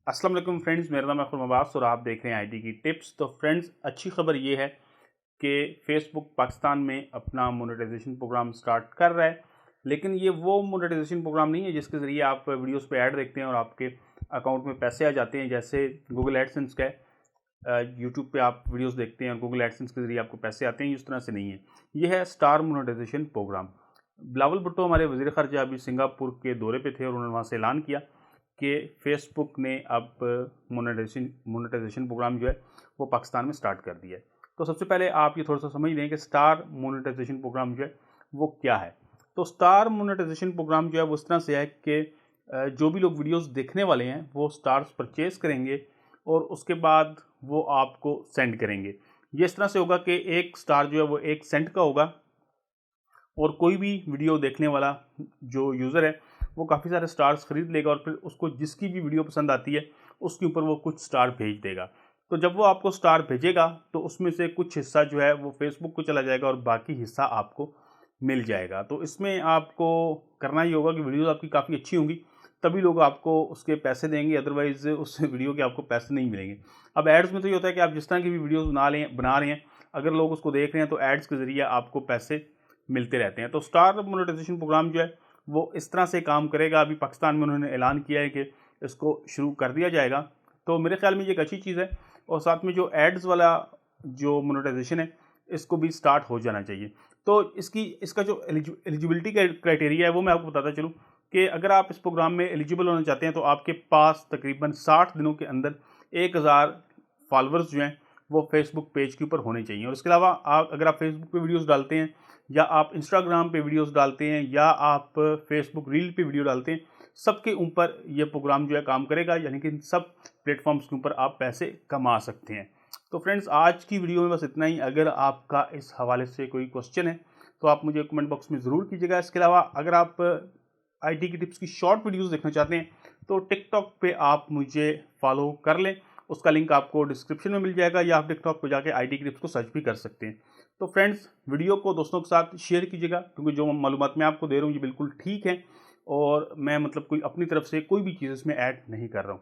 अस्सलाम वालेकुम फ्रेंड्स, मेरा नाम है खुर्म अब्बास और आप देख रहे हैं आईटी की टिप्स। तो फ्रेंड्स, अच्छी खबर ये है कि फ़ेसबुक पाकिस्तान में अपना मोनेटाइजेशन प्रोग्राम स्टार्ट कर रहा है। लेकिन ये वो मोनेटाइजेशन प्रोग्राम नहीं है जिसके ज़रिए आप वीडियोस पे ऐड देखते हैं और आपके अकाउंट में पैसे आ जाते हैं, जैसे गूगल एडसेंस का है। यूट्यूब पे आप वीडियोस देखते हैं और गूगल एडसेंस के ज़रिए आपको पैसे आते हैं। इस तरह से नहीं है, ये है star monetisation programme. Bilawal Bhutto हमारे वज़ीर ख़ारजा अभी सिंगापुर के दौरे पे थे और उन्होंने वहाँ से ऐलान किया कि फ़ेसबुक ने अब मोनेटाइजेशन प्रोग्राम जो है वो पाकिस्तान में स्टार्ट कर दिया है। तो सबसे पहले आप ये थोड़ा-सा समझ लें कि स्टार मोनेटाइजेशन प्रोग्राम जो है वो क्या है। तो स्टार मोनेटाइजेशन प्रोग्राम जो है वो इस तरह से है कि जो भी लोग वीडियोज़ देखने वाले हैं वो स्टार्स परचेज़ करेंगे और उसके बाद वो आपको सेंड करेंगे। ये इस तरह से होगा कि एक स्टार जो है वो 1 सेंट का होगा और कोई भी वीडियो देखने वाला जो यूज़र है वो काफ़ी सारे स्टार्स ख़रीद लेगा और फिर उसको जिसकी भी वीडियो पसंद आती है उसके ऊपर वो कुछ स्टार भेज देगा। तो जब वो आपको स्टार भेजेगा तो उसमें से कुछ हिस्सा जो है वो फ़ेसबुक को चला जाएगा और बाकी हिस्सा आपको मिल जाएगा। तो इसमें आपको करना ये होगा कि वीडियोज़ आपकी काफ़ी अच्छी होंगी, तभी लोग आपको उसके पैसे देंगे, अदरवाइज़ उस वीडियो के आपको पैसे नहीं मिलेंगे। अब एड्स में तो ये होता है कि आप जिस तरह की भी वीडियोज़ बना रहे हैं, अगर लोग उसको देख रहे हैं तो एड्स के ज़रिए आपको पैसे मिलते रहते हैं। तो स्टार मोनेटाइजेशन प्रोग्राम जो है वो इस तरह से काम करेगा। अभी पाकिस्तान में उन्होंने ऐलान किया है कि इसको शुरू कर दिया जाएगा। तो मेरे ख्याल में ये एक अच्छी चीज़ है और साथ में जो एड्स वाला जो मोनेटाइजेशन है इसको भी स्टार्ट हो जाना चाहिए। तो इसका जो एलिजिबिलिटी क्राइटेरिया है वो मैं आपको बताता चलूँ कि अगर आप इस प्रोग्राम में एलिजिबल होना चाहते हैं तो आपके पास तकरीबन 60 दिनों के अंदर 1000 फॉलोअर्स जो हैं वो फेसबुक पेज के ऊपर होने चाहिए। और इसके अलावा अगर आप फेसबुक पे वीडियोस डालते हैं या आप इंस्टाग्राम पे वीडियोस डालते हैं या आप फेसबुक रील पे वीडियो डालते हैं, सबके ऊपर ये प्रोग्राम जो है काम करेगा, यानी कि सब प्लेटफॉर्म्स के ऊपर आप पैसे कमा सकते हैं। तो फ्रेंड्स, आज की वीडियो में बस इतना ही। अगर आपका इस हवाले से कोई क्वेश्चन है तो आप मुझे कमेंट बॉक्स में ज़रूर कीजिएगा। इसके अलावा अगर आप आईटी की टिप्स की शॉर्ट वीडियोस देखना चाहते हैं तो टिकटॉक पे आप मुझे फॉलो कर लें, उसका लिंक आपको डिस्क्रिप्शन में मिल जाएगा, या आप टिकटॉक पे जाके आईटी की टिप्स को सर्च भी कर सकते हैं। तो फ्रेंड्स, वीडियो को दोस्तों के साथ शेयर कीजिएगा, क्योंकि जो मालूमात मैं आपको दे रहा हूँ ये बिल्कुल ठीक है और मैं कोई अपनी तरफ से कोई भी चीज़ इसमें ऐड नहीं कर रहा हूँ।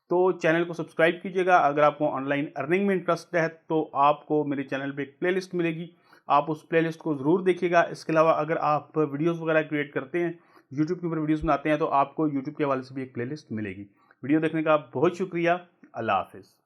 तो चैनल को सब्सक्राइब कीजिएगा। अगर आपको ऑनलाइन अर्निंग में इंटरेस्ट है तो आपको मेरे चैनल पे एक प्लेलिस्ट मिलेगी, आप उस प्लेलिस्ट को ज़रूर देखिएगा। इसके अलावा अगर आप वीडियोज़ वगैरह क्रिएट करते हैं, यूट्यूब के ऊपर वीडियोज़ बनाते हैं, तो आपको यूट्यूब के हवाले से भी एक प्लेलिस्ट मिलेगी। वीडियो देखने का बहुत शुक्रिया। अल्लाह हाफ़िज़।